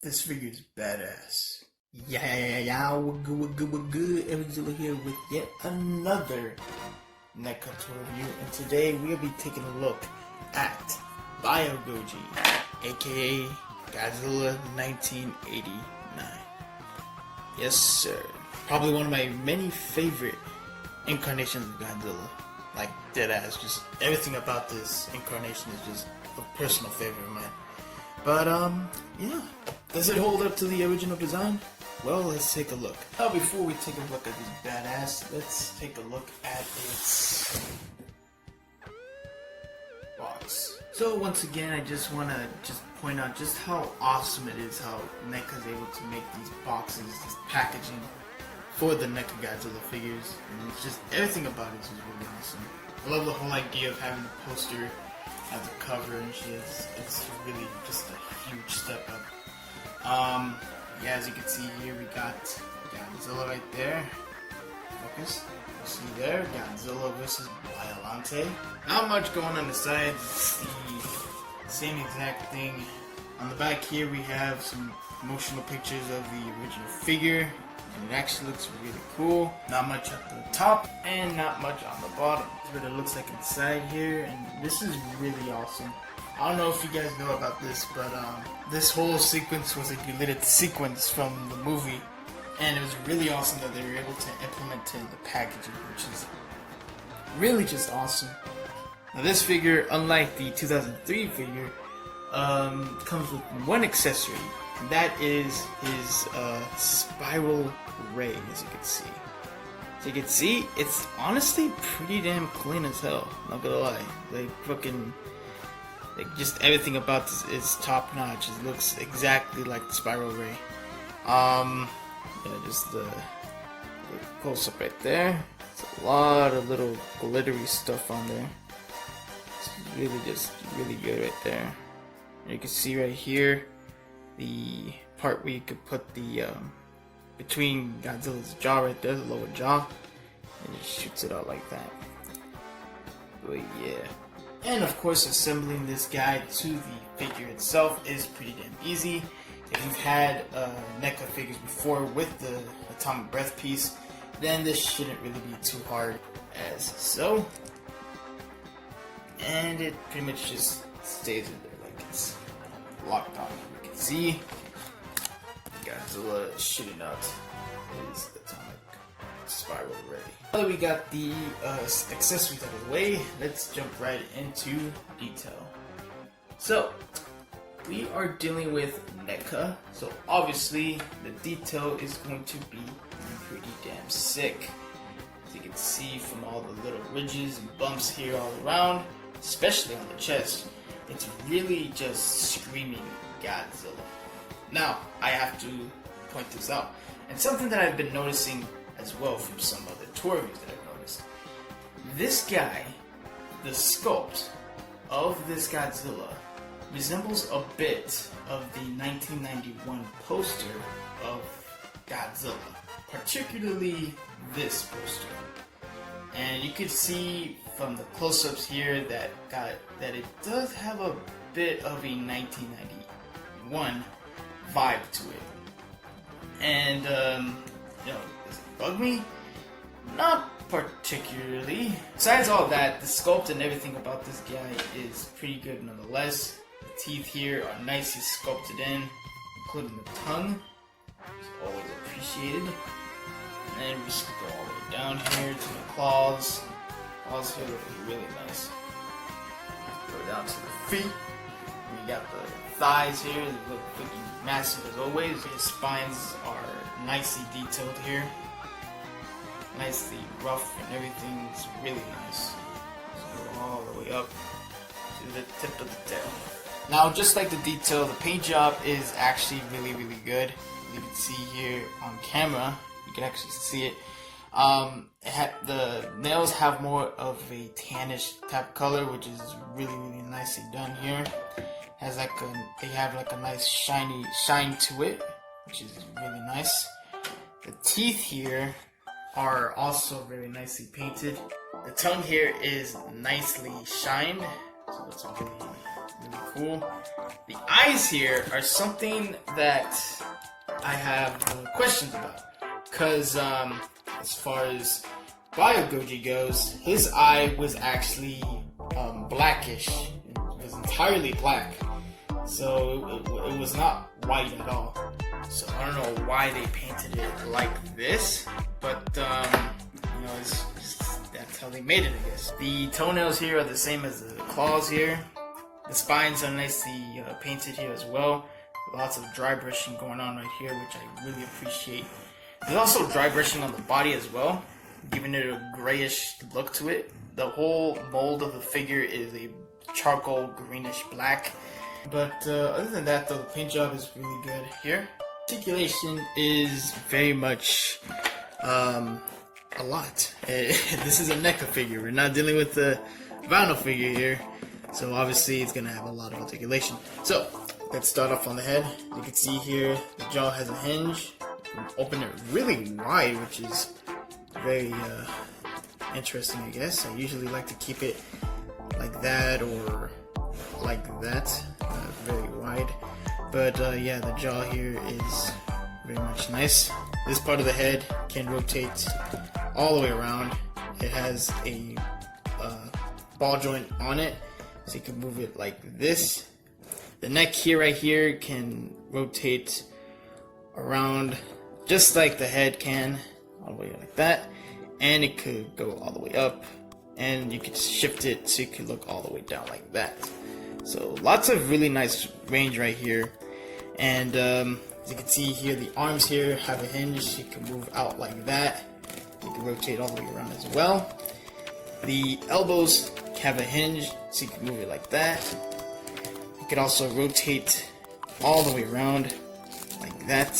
This figure is badass. Yeah, we're good. Godzilla here with yet another NECA tour review, and today we'll be taking a look at BioGoji, aka Godzilla 1989. Yes, sir. Probably one of my many favorite incarnations of Godzilla. Like, deadass. Just everything about this incarnation is just a personal favorite of mine. But, yeah. Does it hold up to the original design? Well, let's take a look. Now, before we take a look at this badass, let's take a look at its box. So, once again, I just want to point out just how awesome it is how NECA is able to make these boxes, this packaging for the NECA Godzilla figures. And it's just, everything about it is just really awesome. I love the whole idea of having the poster as a cover and shit. It's really just a huge step up. Yeah, as you can see here, we got Godzilla right there. Focus. You see there, Godzilla versus Biollante. Not much going on the sides. It's the same exact thing. On the back here, we have some promotional pictures of the original figure. And it actually looks really cool. Not much at the top and not much on the bottom. This is what it looks like inside here, and this is really awesome. I don't know if you guys know about this, but this whole sequence was a deleted sequence from the movie, and it was really awesome that they were able to implement it in the packaging, which is really just awesome. Now this figure, unlike the 2003 figure, comes with one accessory, and that is his spiral ray, as you can see. So you can see, it's honestly pretty damn clean as hell, not gonna lie. Like, fucking, like, just everything about this is top notch. It looks exactly like the spiral ray. Yeah, just the close up right there. It's a lot of little glittery stuff on there. It's really just really good right there. And you can see right here the part where you could put the between Godzilla's jaw right there, the lower jaw, and it shoots it out like that. But yeah. And of course, assembling this guy to the figure itself is pretty damn easy. If you've had NECA figures before with the atomic breath piece, then this shouldn't really be too hard as so. And it pretty much just stays in there like it's locked on. You can see Godzilla shooting out his atomic spiral ray. Now that we got the accessories out of the way, let's jump right into detail. So, we are dealing with NECA, so obviously the detail is going to be pretty damn sick. As you can see from all the little ridges and bumps here all around, especially on the chest, it's really just screaming Godzilla. Now, I have to point this out, and something that I've been noticing as well from some other tour reviews that I've noticed. This guy, the sculpt of this Godzilla, resembles a bit of the 1991 poster of Godzilla, particularly this poster. And you can see from the close-ups here that it does have a bit of a 1991 vibe to it. And you know, does it bug me? Not particularly. Besides all that, the sculpt and everything about this guy is pretty good nonetheless. The teeth here are nicely sculpted in, including the tongue, which is always appreciated. And we just go all the way down here to the claws. Claws here look really nice. Go down to the feet. We got the thighs here, they look freaking massive as always. His spines are nicely detailed here. Nicely rough and everything. It's really nice. Let's go all the way up to the tip of the tail. Now, just like the detail, the paint job is actually really, really good. You can see here on camera, you can actually see it. The nails have more of a tannish type color, which is really, really nicely done here. Has like they have like a nice shine to it, which is really nice. The teeth here are also very nicely painted. The tongue here is nicely shined, so it's really really cool. The eyes here are something that I have questions about. Because as far as BioGoji goes, his eye was actually blackish. It was entirely black. So it was not white at all. So I don't know why they painted it like this, but you know, that's how they made it, I guess. The toenails here are the same as the claws here. The spines are nicely painted here as well. Lots of dry brushing going on right here, which I really appreciate. There's also dry brushing on the body as well, giving it a grayish look to it. The whole mold of the figure is a charcoal greenish black. But other than that, though, the paint job is really good here. Articulation is very much a lot. This is a NECA figure. We're not dealing with the vinyl figure here, so obviously it's gonna have a lot of articulation. So let's start off on the head. You can see here the jaw has a hinge. You can open it really wide, which is very interesting, I guess. I usually like to keep it like that or like that, very wide. But yeah, the jaw here is very much nice. This part of the head can rotate all the way around. It has a ball joint on it, so you can move it like this. The neck here, right here, can rotate around just like the head can, all the way like that. And it could go all the way up, and you could shift it so it could look all the way down like that. So lots of really nice range right here. And as you can see here, the arms here have a hinge. You can move out like that. You can rotate all the way around as well. The elbows have a hinge, so you can move it like that. You can also rotate all the way around like that.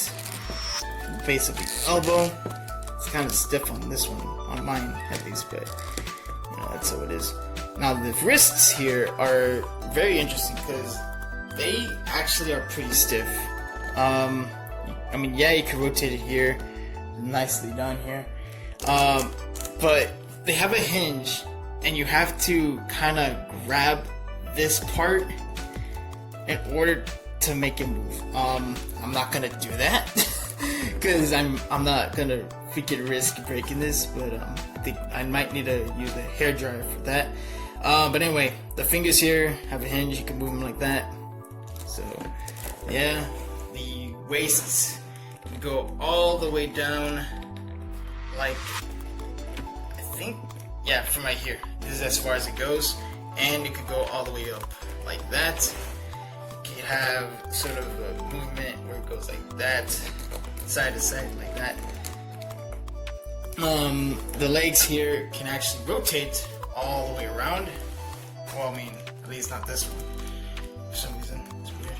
The base of the elbow. It's kind of stiff on this one, on mine at least, but you know, that's how it is. Now the wrists here are very interesting because they actually are pretty stiff. I mean, yeah, you can rotate it here, nicely done here, but they have a hinge, and you have to kind of grab this part in order to make it move. I'm not gonna do that because I'm not gonna freaking risk breaking this, but I think I might need to use a hairdryer for that. But anyway, the fingers here have a hinge. You can move them like that. So yeah, the waists can go all the way down, like I think, yeah, from right here. This is as far as it goes, and it could go all the way up like that. You can have sort of a movement where it goes like that, side to side like that. The legs here can actually rotate all the way around. Well, I mean, at least not this one. For some reason, it's weird.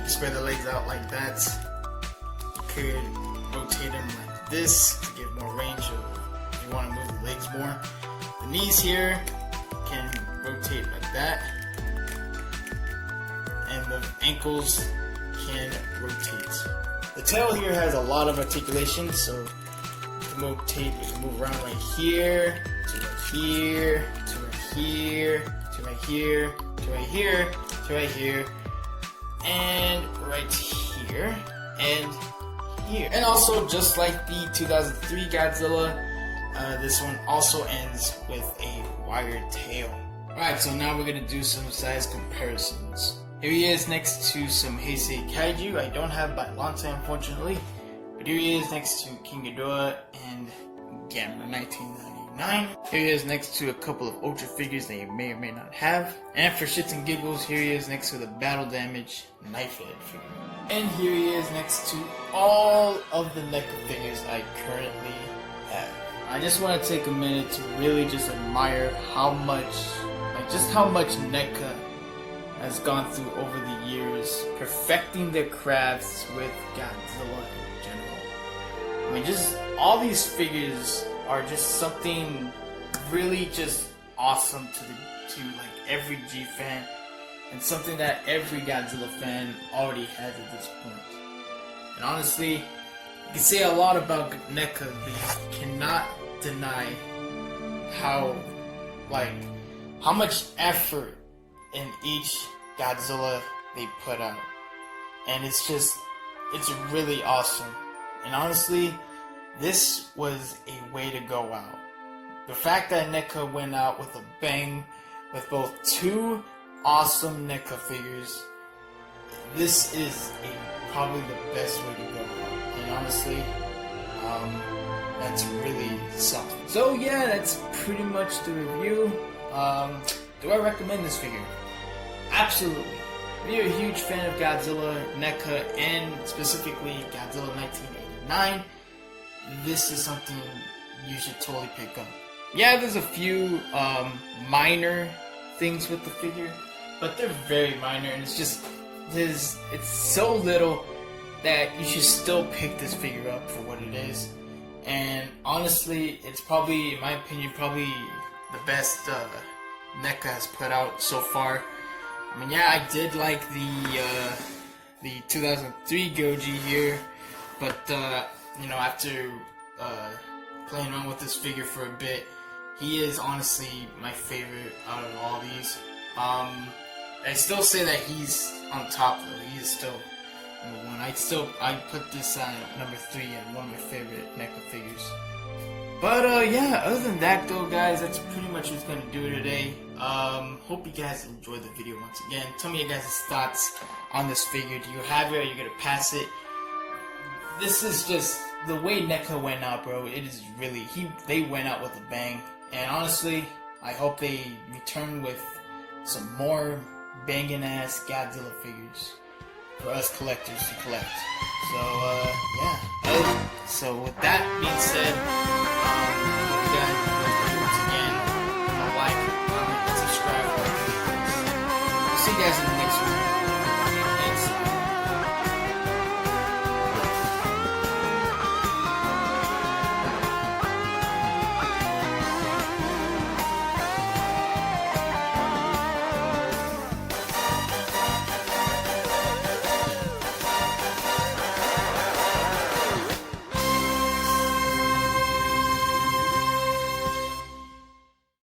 You spread the legs out like that. You could rotate them like this to give more range of if you want to move the legs more. The knees here can rotate like that. And the ankles can rotate. The tail here has a lot of articulation, so rotate, you can move around right here, to right here, to right here, to right here, to right here, to right here, and right here, and here. And also, just like the 2003 Godzilla, this one also ends with a wired tail. Alright, so now we're going to do some size comparisons. Here he is next to some Heisei Kaiju. I don't have Biollante, unfortunately. But here he is next to King Ghidorah and Gamma 1999. Here he is next to a couple of Ultra figures that you may or may not have. And for shits and giggles, here he is next to the Battle Damage Knifehead figure. And here he is next to all of the NECA figures I currently have. I just want to take a minute to really just admire how much, just how much NECA has gone through over the years, perfecting their crafts with Godzilla in general. I mean, just all these figures are just something really just awesome to like every G fan, and something that every Godzilla fan already has at this point. And honestly, you can say a lot about NECA, but you cannot deny how much effort in each Godzilla they put out. And it's really awesome. And honestly, this was a way to go out. The fact that NECA went out with a bang with both two awesome NECA figures, this is probably the best way to go out. And honestly, that's really something. So yeah, that's pretty much the review. Do I recommend this figure? Absolutely. If you're a huge fan of Godzilla, NECA, and specifically Godzilla 1989, this is something you should totally pick up. Yeah, there's a few minor things with the figure, but they're very minor, and it's so little that you should still pick this figure up for what it is. And honestly, it's probably, in my opinion, probably the best NECA has put out so far. I mean, yeah, I did like the 2003 Goji here, but you know, after playing around with this figure for a bit, he is honestly my favorite out of all these. I still say that he's on top though. He is still number one. I put this on number 3 and one of my favorite NECA figures. But yeah, other than that though, guys, that's pretty much what's gonna do it today. Hope you guys enjoyed the video once again. Tell me your guys' thoughts on this figure. Do you have it? Are you gonna pass it? This is just the way NECA went out, bro. It is really they went out with a bang. And honestly, I hope they return with some more banging ass Godzilla figures for us collectors to collect. So yeah. So with that being said,